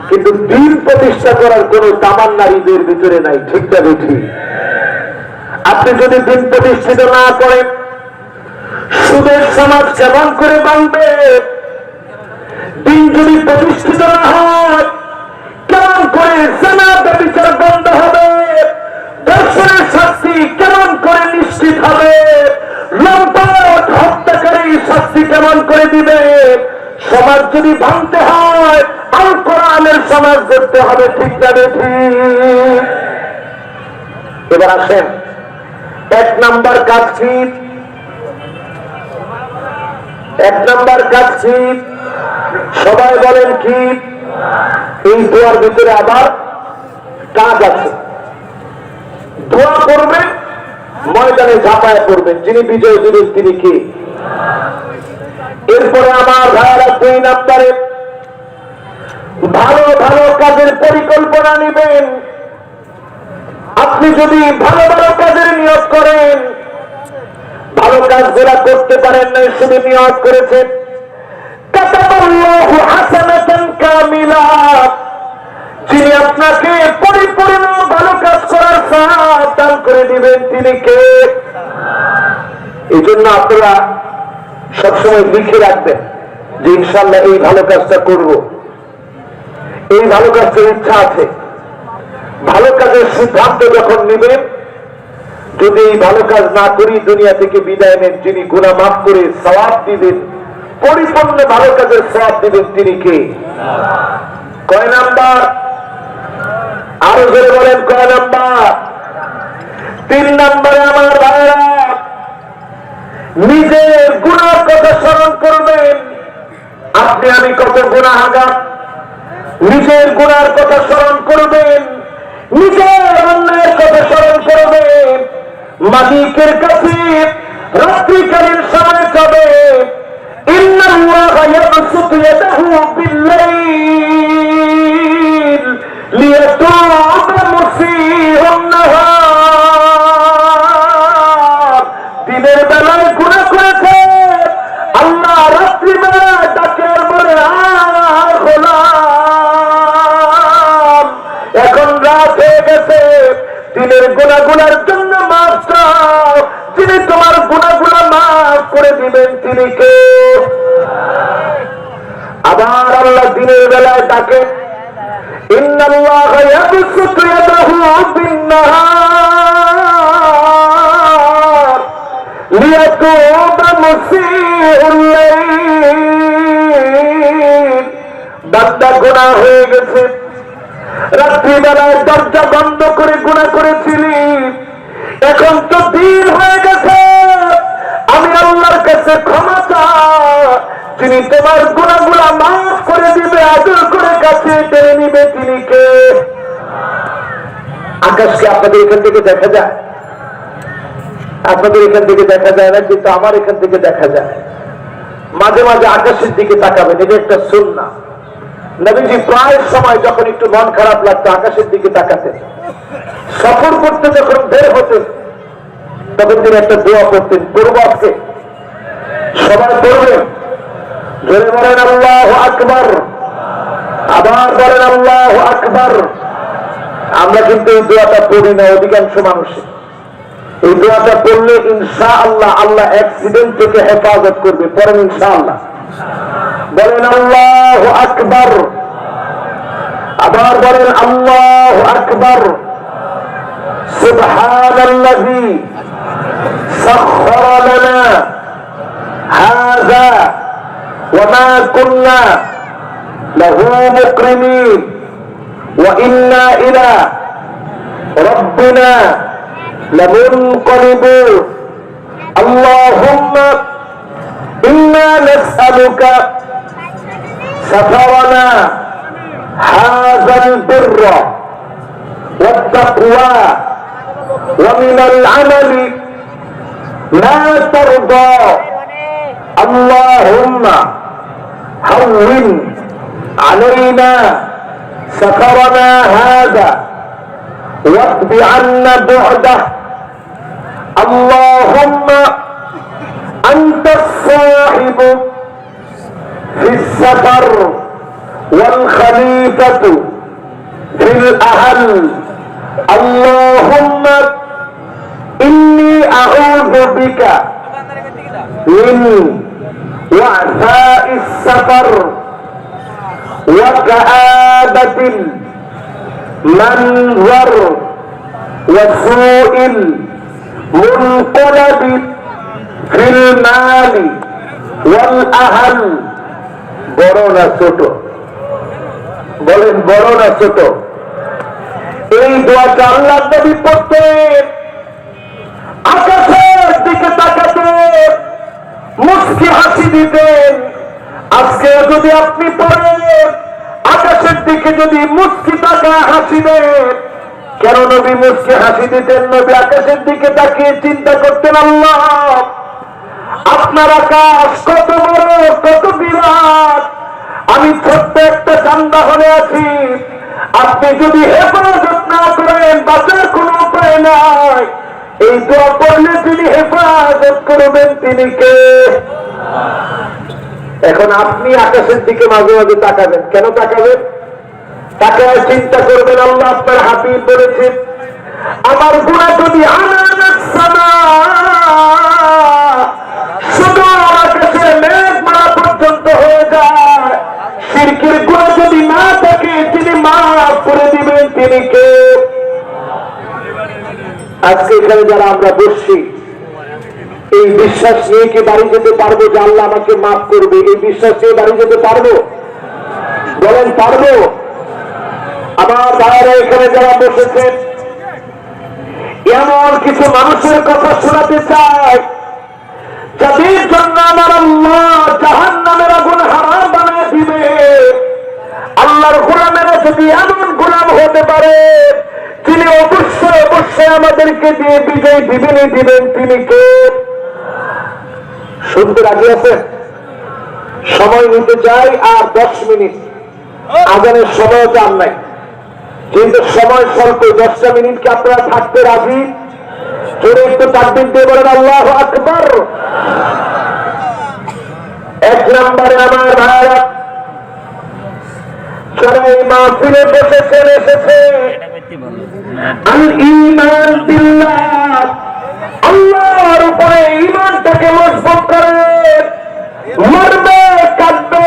কিন্তু দিন প্রতিষ্ঠা করার কোন তামান্না হৃদয়ের ভিতরে নাই, ঠিক না বেঠি? আপনি যদি দিন প্রতিষ্ঠিত না করেন, সুদের সমাজ কেমন করে বাঁধবে? দিন যদি প্রতিষ্ঠিত না হয়, কেমন করে জানা ব্যভিচার বন্ধ হবে, দর্শনের শাস্তি কেমন করে নিশ্চিত হবে, লম্পট হত্যাকারী শাস্তি কেমন করে দিবে, সমাজ যদি ভাঙতে হয় আল কোরআনের সমাজ করতে হবে, ঠিক না ঠিক? এবার আসেন, এক নাম্বার কাজ কি? এক নাম্বার কাজ কি? সবাই বলেন কি? এই দোয়ার ভিতরে আবার কাজ আছে। দোয়া করবেন, ময়দানে ঝাঁপায় পড়বেন, যিনি বিজয় দিলেন তিনি কে? এরপরে আমার ভাইয়েরা 2 নাম্বারে ভালো ভালো কাজের পরিকল্পনা নেবেন। আপনি যদি ভালো ভালো কাজের নিয়ত করেন, ভালো কাজ যারা করতে পারেন না শুধু নিয়ত করেছেন, কাতাবাল্লাহু হাসানাতান কামিলা, যিনি আপনাকে পরিপূর্ণ ভালো কাজ করার সওয়াব দান করে দিবেন তিনি কে? এই জন্য আপনারা সবসময় লিখে রাখবেন যে ইনশাআল্লাহ এই ভালো কাজটা করব, এই ভালো কাজের ইচ্ছা আছে। ভালো কাজের সিদ্ধান্ত যখন নেবেন, যদি এই ভালো কাজ না করি দুনিয়া থেকে বিদায় নেন, যিনি গুনাহ মাফ করে সওয়াব দিবেন, পরিপূর্ণ ভালো কাজের সওয়াব দিবেন তিনি কে? কয় নাম্বার? আরো জোরে বলেন, কয় নাম্বার? 3 নাম্বারে আমার ভাইরা নিজের গুনার কথা স্মরণ করবেন। আপনি আমি কত গুনাহগার, নিজের গুনার কথা স্মরণ করবেন, নিজের অন্যায়ের কথা স্মরণ করবেন, মালিকের কাছে রাত্রিকালীন সময় যাবে। ইন্নাল্লাহা ইয়াবসুতু ইয়াদাহু বিল্লাইল লিয়াতুবা মুসিউন নাহার। দিনের বেলায় গুনাহ করেছে, আল্লাহ রাত্রি বেলায় ডাকে আর বলে, এখন রাত হয়ে গেছে, দিনের গুনাহগুলোর জন্য মাফ চাও, যিনি তোমার গুনাহগুলো মাফ করে দিবেন তিনি কে? আবার আল্লাহ দিনের বেলায় ডাকে, ইন্নাল্লাহা ইয়াবসুতু ইয়াদাহু বিন-নাহার লিয়াতুবা মুসিউল লাইল। বান্দা গুনাহ হয়ে গেছে, রাত্রিবেলায় দরজা বন্ধ করে গুনাহ করেছিলি, এখন তো দিন হয়ে গেছে, আমি আল্লাহর কাছে ক্ষমা চাই, যিনি তোমার গুনাহগুলো মাফ করে দিবে, আদর করে কাছে টেনে নিবে তিনি কে? আকাশকে আপনাদের এখান থেকে দেখা যায়? আপনাদের এখান থেকে দেখা যায় না, কিন্তু আমার এখান থেকে দেখা যায়। মাঝে মাঝে আকাশের দিকে তাকাবেন, এটা একটা সুন্নাহ। নবীজি প্রায় সময় যখন একটু মন খারাপ লাগতো আকাশের দিকে তাকাতেন। সফর করতে যখন বের হতেন তখন তিনি একটা দোয়া করতেন, পড়ব আজকে? সবাই পড়বেন, জোরে বলেন আল্লাহু আকবার, আবার বলেন আল্লাহু আকবার। আমরা কিন্তু এই দোয়াটা পড়ি না অধিকাংশ মানুষের। এই দোয়াটা পড়লে ইনশাআল্লাহ আল্লাহ অ্যাক্সিডেন্ট থেকে হেফাজত করবে। পড়েন ইনশাআল্লাহ, বলেন আল্লাহু আকবার, আবার বলেন আল্লাহু আকবার। সুবহানাল্লাযী সাখখারা লানা হাযা ওয়া মা কুন্না লাহু মুকরিনিন ওয়া ইন্না ইলা রাব্বিনা লামুনকালিবুন। আল্লাহুম্মা ইন্না নাসআলুকা سفرنا هذا البر والتقوى ومن العمل ما ترضى. اللهم هون علينا سفرنا هذا واقض عنا بعده. اللهم أنت الصاحب في السفر والخليفة في الأهل. اللهم إني أعوذ بك من وعثاء السفر وكآبة المنظر وسوء المنقلب في المال والأهل বড় না ছোট বলেন বড় না ছোট এই দোয়াটা আল্লাহর নবী পড়তেন আকাশের দিকে তাকাতেন মুস্কি হাসি দিতেন আজকে যদি আপনি পড়েন আকাশের দিকে যদি মুস্কি তাকা হাসি দেন কেন নবী মুস্কি হাসি দিতেন নবী আকাশের দিকে তাকিয়ে চিন্তা করতেন আল্লাহ আপনার আকাশ কত বড় কত বিরাট আমি ছোট্ট একটা চান্দা হলে আছি আপনি যদি হেফাজত না করেন বাঁচার কোনো উপায় নাই এই দোয়া পড়লে তিনি হেফাজত করবেন তিনি কে এখন আপনি আকাশের দিকে মাঝে মাঝে তাকাবেন কেন তাকাবেন তাকায় চিন্তা করবেন আল্লাহ আপনার হাবিব বলেছেন আমার গুনাহ যদি শুধু আকাশের মেঘ মারা পর্যন্ত হয়ে যায় শিরকের গুনাহ যদি না থাকে তিনি মাফ করে দিবেন তিনি কে আজকে এখানে যারা আমরা বসছি এই বিশ্বাস নিয়ে কি বাড়ি যেতে পারবো যে আল্লাহ আমাকে মাফ করবে এই বিশ্বাস নিয়ে বাড়ি যেতে পারবো বলেন পারবো আমার ভাইয়েরা এখানে যারা বসেছেন এমন কিছু মানুষের কথা শোনাতে চাই যাদের জন্য আমার আল্লাহ জাহান্নামের আগুন হারাম বানিয়ে দিবে আল্লাহর গোলামেরা যদি এমন গোলাম হতে পারে তিনি অবশ্যই অবশ্যই আমাদেরকে দিয়ে বিজয় দিবেন তিনি কে শুনতে রাজি আছে সময় নিতে চাই আর 10 মিনিট আজানের সময় চান নাই কিন্তু সময় স্বল্প 10টা মিনিট কি আপনারা থাকতে রাজি জোরে একটু তাকবীর দিয়ে বলেন আল্লাহু আকবার এক নম্বরে আমার ভাইরা যারা এই মাহফিলে বসেছেন এসেছে আল ঈমান বিল্লাহ আল্লাহর উপরে ঈমানটাকে মজবুত করে মরবে কাঁদবে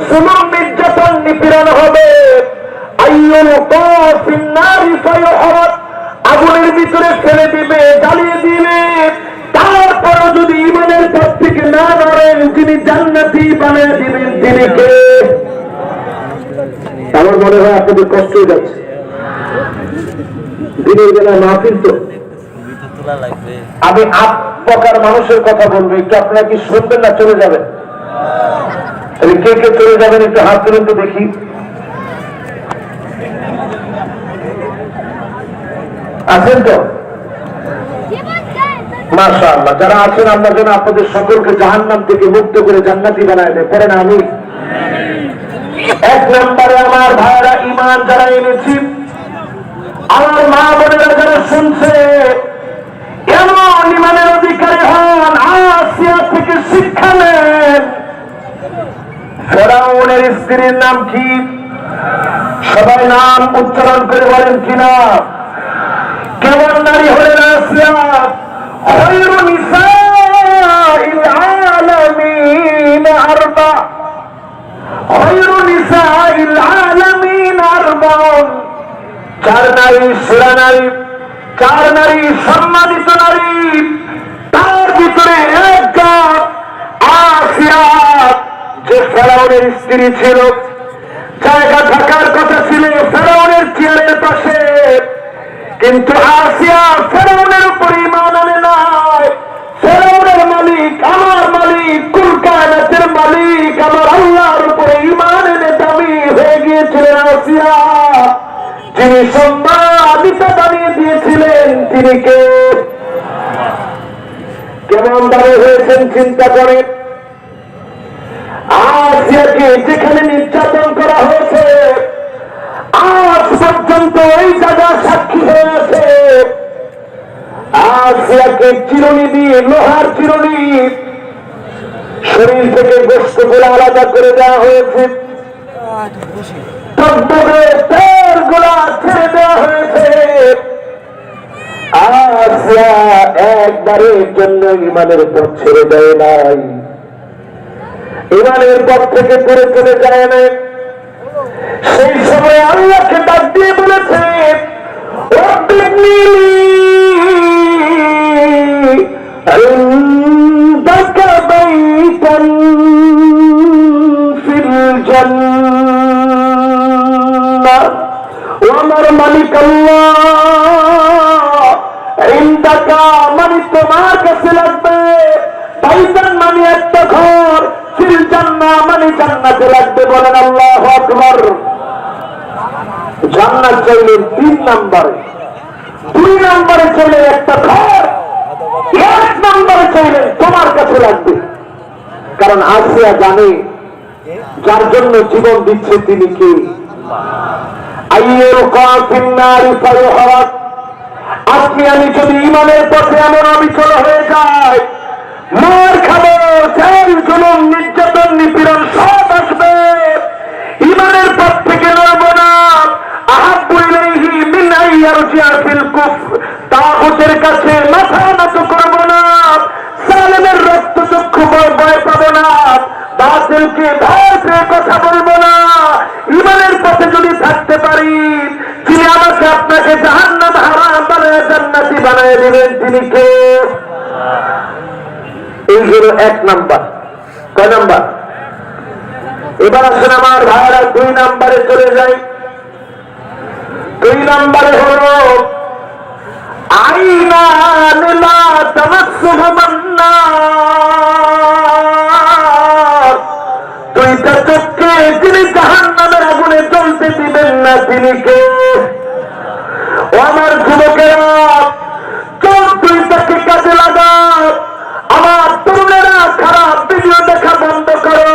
জুলুম নির্যাতন নিপীড়ন হবে আইয়ুল কাফিন নারি ফায়ুহরাক আগুনের ভিতরে ফেলে দিবে জ্বালিয়ে দিবে তারপরও যদি ঈমানের পথ থেকে না নড়েন তিনি জান্নাতি বানিয়ে দিবেন তিনি কে আমার মনে হয় আপনাদের কষ্ট হয়ে যাচ্ছে দিনের বেলা মাহফিল তো আমি 8 প্রকার মানুষের কথা বলবো একটু আপনারা কি শুনবেন না চলে যাবেন তাহলে কে কে চলে যাবেন একটু হাত তুলেন তো দেখি আছেন তো মাশাআল্লাহ যারা আছেন আল্লাহ যেন আপনাদের সকলকে জাহান্নাম থেকে মুক্ত করে জান্নাতি বানায় দেয় পড়েন আমি এক নম্বরে আমার ভাইরা ঈমান যারা এনেছি আমার মা বোনেরা যারা শুনছে এমন ঈমানের অধিকারী হন আসিয়া থেকে শিক্ষা নেন ফেরাউনের স্ত্রীর নাম কি সবাই নাম উচ্চারণ করে বলেন কিনা কেমন নারী হলেন আসিয়া খায়রু নিসাইল আলামিন আরবা খায়রু নিসাইল আলামিন আরবা চার নারী সেরা নারী চার নারী সম্মানিত নারী তার ভিতরে একটা আসিয়া যে ফেরাউনের স্ত্রী ছিল জায়গা থাকার কথা ছিল ফেরাউনের চেয়ারের পাশে কিন্তু আসিয়া ফেরাউনের উপর ঈমান আনে নাই ফেরাউনের মালিক আমার মালিক কুল কায়নাতের মালিক আমার আল্লাহর উপরে ঈমান এনে দামি হয়ে গিয়েছিলেন আসিয়া যিনি সম্মানিতা বানিয়ে দিয়েছিলেন তিনি কে কেমন দাবি হয়েছেন চিন্তা করেন আসিয়াকে যেখানে নির্যাতন করা হয়েছে আজ পর্যন্ত এই জায়গা সাক্ষী হয়ে আছে আসিয়াকে চিরুনি দিয়ে লোহার চিরুনি শরীর থেকে গোশতগুলো আলাদা করে দেওয়া হয়েছে তেল গুলা ছেড়ে দেওয়া হয়েছে আসিয়া একবারের জন্য ঈমানের পথ ছেড়ে দেয় নাই ঈমানের পথ থেকে করে চলে যায় না এরপরে আল্লাহকে ডাক দিয়ে বলেছে عندك بيتا في الجنة وأمر ملك الله عندك من তোমার কাছে লাগবে বাইতান মানে একটা ঘর ফিল জান্নাহ মানে জান্নাতে লাগবে বলেন আল্লাহু আকবার জান্নাত চাইলেন 3 নম্বরে 2 নম্বরে চাইলেন একটা ঘর 1 নম্বরে চাইলেন তোমার কাছে লাগবে কারণ আসিয়া জানে যার জন্য জীবন দিচ্ছে তিনি কে আইয়ুল কাফিন নারি ফায়ুহরাক আপনি আমি যদি ইমানের পথে এমন অবিচল হয়ে যায় মার খাবো জেল জুলুম নির্যাতন নিপীড়ন সব আসবে ইমানের পথ থেকে নড়বো না আহাব্বু ইলাইহি মিন আইয়ারজিআ ফিল কুফর তাগুতের কাছে মাথা নত করবো না সালেমের রক্ত চক্ষু ভয় পাবো না বাতিলকে ভয় পেয়ে কথা বলবো না ইমানের পথে যদি থাকতে পারি যিনি আমাকে আপনাকে জাহান্নাম হারাম বানায় জান্নাতি বানায় দিবেন তিনি কে এই হলো 1 নাম্বার কয় নাম্বার এবার আসেন আমার ভাইরা 2 নম্বরে চলে যাই 2 নম্বরে হলো আইনা লা তামাসসুহুমান নার দুইটা চোখকে যিনি জাহান্নামের আগুনে জ্বলতে দিবেন না তিনি কে ও আমার যুবকেরা চোখ দুইটাকে কাজে লাগাও আমার তরুণেরা খারাপ ভিডিও দেখা বন্ধ করো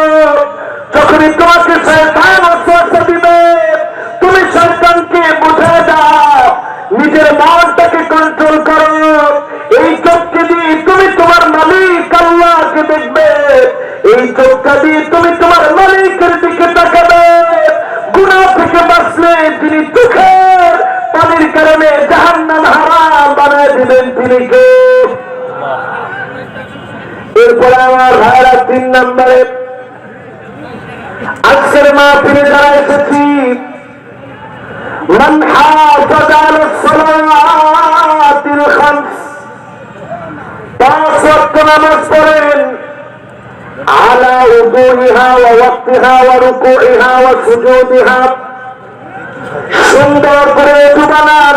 যখনই তোমাকে শয়তান ওয়াসওয়াসা দিবে তুমি শয়তানকে বুঝে দাও নিজের মনটাকে কন্ট্রোল করো এই চোখকে দিয়ে তুমি তোমার মালিক আল্লাহকে দেখবে এই চোখটা দিয়ে তুমি তোমার মালিকের দিকে তাকাবে গুনাহ থেকে বাঁচলে তিনি চোখের পানির কারণে জাহান্নাম হারাম বানায় দিবেন তিনি কে এরপরে আমার ভাইরা 3 নম্বরে আজকের মাহফিলে যারা এসেছি মান হাফাযা আলা সালাতিল খামস 5 ওয়াক্ত নামাজ পড়েন আলা উযুহিহা ওয়া ওয়াক্তিহা ওয়া রুকুইহা ওয়া সুজুদিহা সুন্দর করে ওযু বানান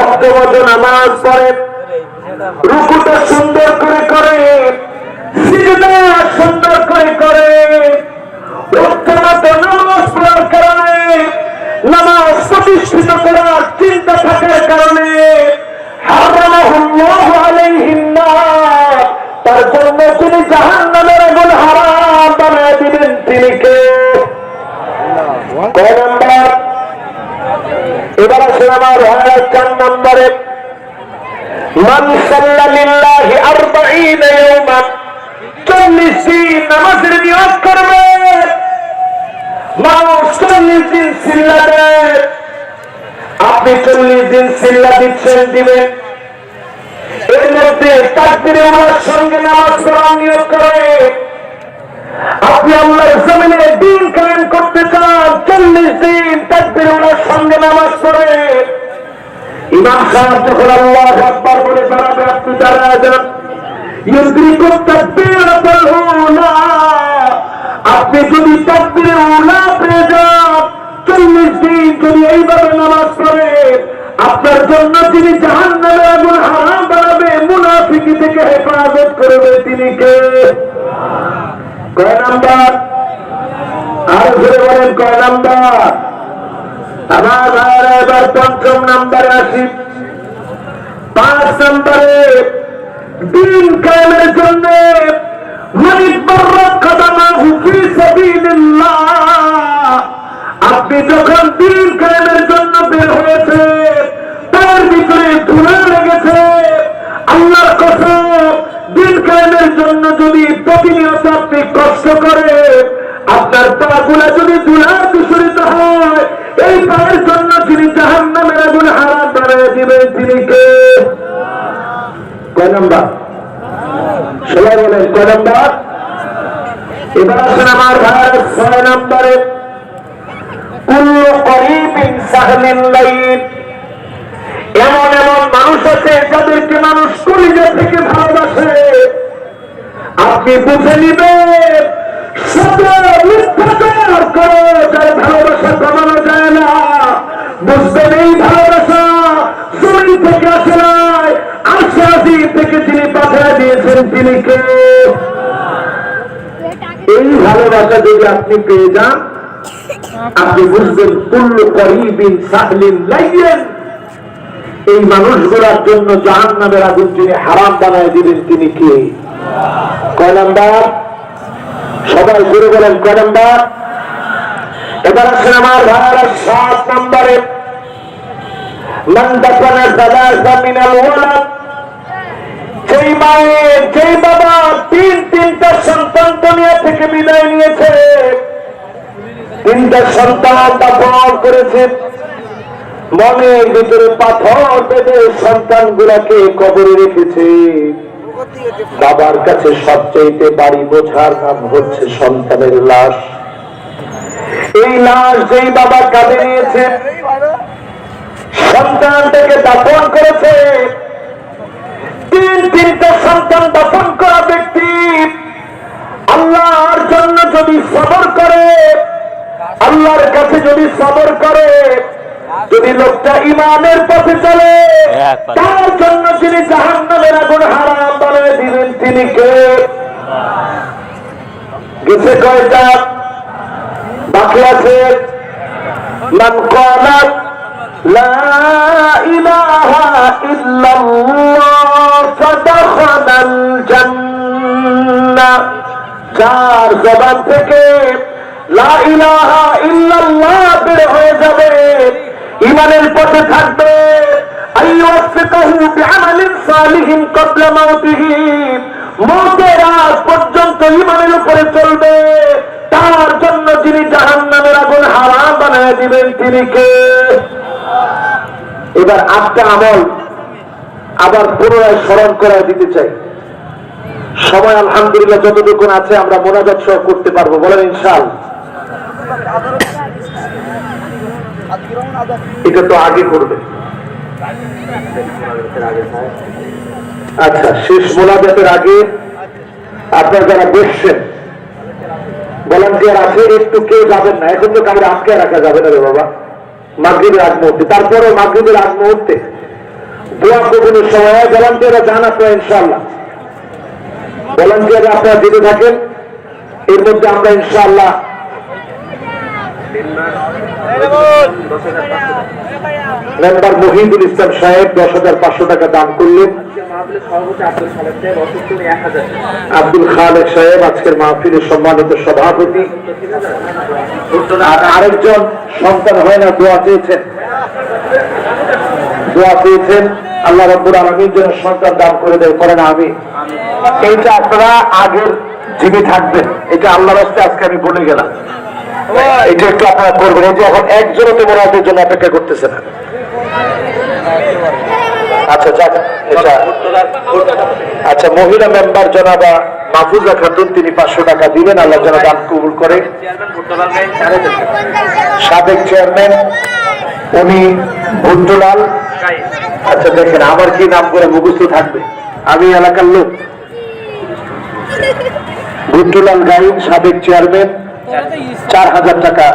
অক্তমত নামাজ পড়েন রুকুটা সুন্দর করে করে সিজদা সুন্দর করে করে উত্তমত নামাজ পড়ার কারণে নামাজ প্রতিষ্ঠিত করার চিন্তা থাকার কারণে হারামাহুল্লাহু আলাইহিন নার তার জন্য তিনি জাহান্নামের আগুন হারাম বানায় দিবেন তিনি কে কয় নাম্বার এবার আসেন আমার 4 নম্বরে মান সাল্লা লিল্লাহি 40 ইয়াওমান 40 দিন নামাজের নিয়ত করবে মানুষ 40 দিন সিল্লা দেয় আপনি 40 দিন সিল্লা দিবেন এর মধ্যে তাকবীরে উলার সঙ্গে নামাজ পড়ার নিয়ত করে আপনি আল্লাহর জমিনে দ্বীন কায়েম করতে চান 40 দিন তাকবীরে উলার সঙ্গে নামাজ পড়ে ইমাম সাহেব যখন আল্লাহু আকবার বলে দাঁড়াবে আপনি দাঁড়ায় যান ইউদ্রিকুত তাকবীরাতুল উলা আপনি যদি তাকবীরে উলা পেয়ে যান 40 দিন যদি এইভাবে নামাজ পড়ে আপনার জন্য তিনি জাহান্নামের আগুন হারাম বানাবে মুনাফিকি থেকে হেফাজত করবে তিনি কে কয় নাম্বার আর ধরে বলেন কয় নাম্বার আমার ভাইরা এবার 5 নম্বরে আসি 5 নম্বরে দ্বীন কায়েমের জন্য মান ইবাররাত কদমাহু ফি সাবিলিল্লাহ আপনি যখন দ্বীন কায়েমের জন্য বের হয়েছে তার ভিতরে ধুলা লেগেছে আল্লাহর কসম দ্বীন কায়েমের জন্য যদি প্রতিনিয়ত আপনি কষ্ট করে আপনার পাগুলা যদি ধুলার দূষিত হয় এই পায়ের জন্য তিনি জাহান্নামের আগুন হারাম বানায় দিবেন তিনি কে কয় নাম্বার সবাই বলেন কয় নাম্বার এবার আসেন আমার ভাইয়ের 6 নম্বরে কুল্লু করিবিন সাহলিন লাইন। এমন এমন মানুষ আছে যাদেরকে মানুষ কলিজা থেকে ভালোবাসে। আপনি বুঝে নিবেন ভালোবাসা কমানো যায় না। বুঝবেন এই ভালোবাসা জমি থেকে আসে নাই, আশাদি থেকে যিনি পাঠিয়ে দিয়েছেন তিনি কে? এই ভালোবাসা যদি আপনি পেয়ে যান, আপনি বুঝবেন কুল্লু করিবিন সাহলিন লাইন। এই মানুষগুলোর জন্য জাহান্নামের আগুন যিনি হারাম বানায় দিবেন তিনি কে? কয় নাম্বার? সবাই জুড়ে বলেন কয় নাম্বার? এবার আসেন আমার ভাইয়েরা 7 নম্বরে। মান দাফানা সালাসা মিনাল ওয়ালাদ। যেই মায়ের যেই বাবা তিনটা সন্তান দুনিয়া থেকে বিদায় নিয়েছে, 3টা সন্তান দাফন করেছে, মনের ভিতরে পাথর বেঁধে সন্তানগুলাকে কবরে রেখেছে। বাবার কাছে সবচেয়ে বাড়ি বোঝার কাম হচ্ছে সন্তানের লাশ। এই লাশ যেই বাবা কাঁধে নিয়েছে, সন্তানটাকে দাফন করেছে, 3টা সন্তান দাফন করা ব্যক্তি আল্লাহর জন্য যদি সবর করে, আল্লাহর কাছে যদি সবর করে, যদি লোকটা ইমানের পথে চলে, তার জন্য যিনি জাহান্নামের আগুন হারাম বানিয়ে দিবেন তিনি কে? গেছে কয়টা? বাকি আছে মান ক্বালা লা ইলাহা ইল্লাল্লাহ ফাদাখালাল জান্নাহ। যার জবান থেকে লা ইলাহা ইল্লাল্লাহ বের হয়ে যাবে, ইমানের পথে থাকবে, আইওয়াসিকাহু বিআমালিন সালিহিন ক্বাবলা মাউতিহি, মওতের আগ পর্যন্ত ইমানের উপরে চলবে, তার জন্য যিনি জাহান্নামের আগুন হারাম বানায় দিবেন তিনি কে? এবার 8টা আমল আবার পুনরায় স্মরণ করায় দিতে চাই। সময় আলহামদুলিল্লাহ যতটুকু আছে আমরা মোনাজাত সহ করতে পারবো, বলেন ইনশাআল্লাহ। এটা তো আগে করবে। আচ্ছা, শেষ মোনাজাতের আগে আপনারা যারা বসছেন, ভলান্টিয়ার আছে, একটু কেউ যাবেন না, এখন তো কামড়ে আটকে রাখা যাবে না রে বাবা। মাগরিবের আগ মুহূর্তে, তারপরে মাগরিবের আগ মুহূর্তে দোয়া কবুলের সময় ভলান্টিয়াররা যান আপনারা ইনশাআল্লাহ। ভলান্টিয়াররা আপনারা যেতে থাকেন, এর মধ্যে আমরা ইনশাআল্লাহ মেম্বার মহিদুল ইসলাম সাহেব 10,500 টাকা দান করলেন। আব্দুল খালেক সাহেব আজকের মাহফিলের সম্মানিত সভাপতি। আরেকজন সন্তান হয় না, দোয়া চেয়েছেন, আল্লাহ রাব্বুল আলামিন যেন সন্তান দান করে দেয়, করেন আমিন। এইটা আপনারা আগের জীবী থাকবেন, এটা আল্লাহর রাস্তায় আজকে আমি বলে গেলাম, এটা একটু আপনারা করবেন। এই যে এখন একজনও তো মোনাজাতের জন্য অপেক্ষা করতেছে না। আচ্ছা যাক, আচ্ছা মহিলা মেম্বার জনাবা মাহফুজা খাতুন, তিনি 500 টাকা দিবেন, আল্লাহ যেন দান কবুল করে। সাবেক চেয়ারম্যান উনি ভুট্টুলাল। আচ্ছা দেখেন আমার কি নাম করে মুখস্থ থাকবে, আমি এলাকার লোক। ভুট্টুলাল গাইন সাবেক চেয়ারম্যান, 4000 টাকা।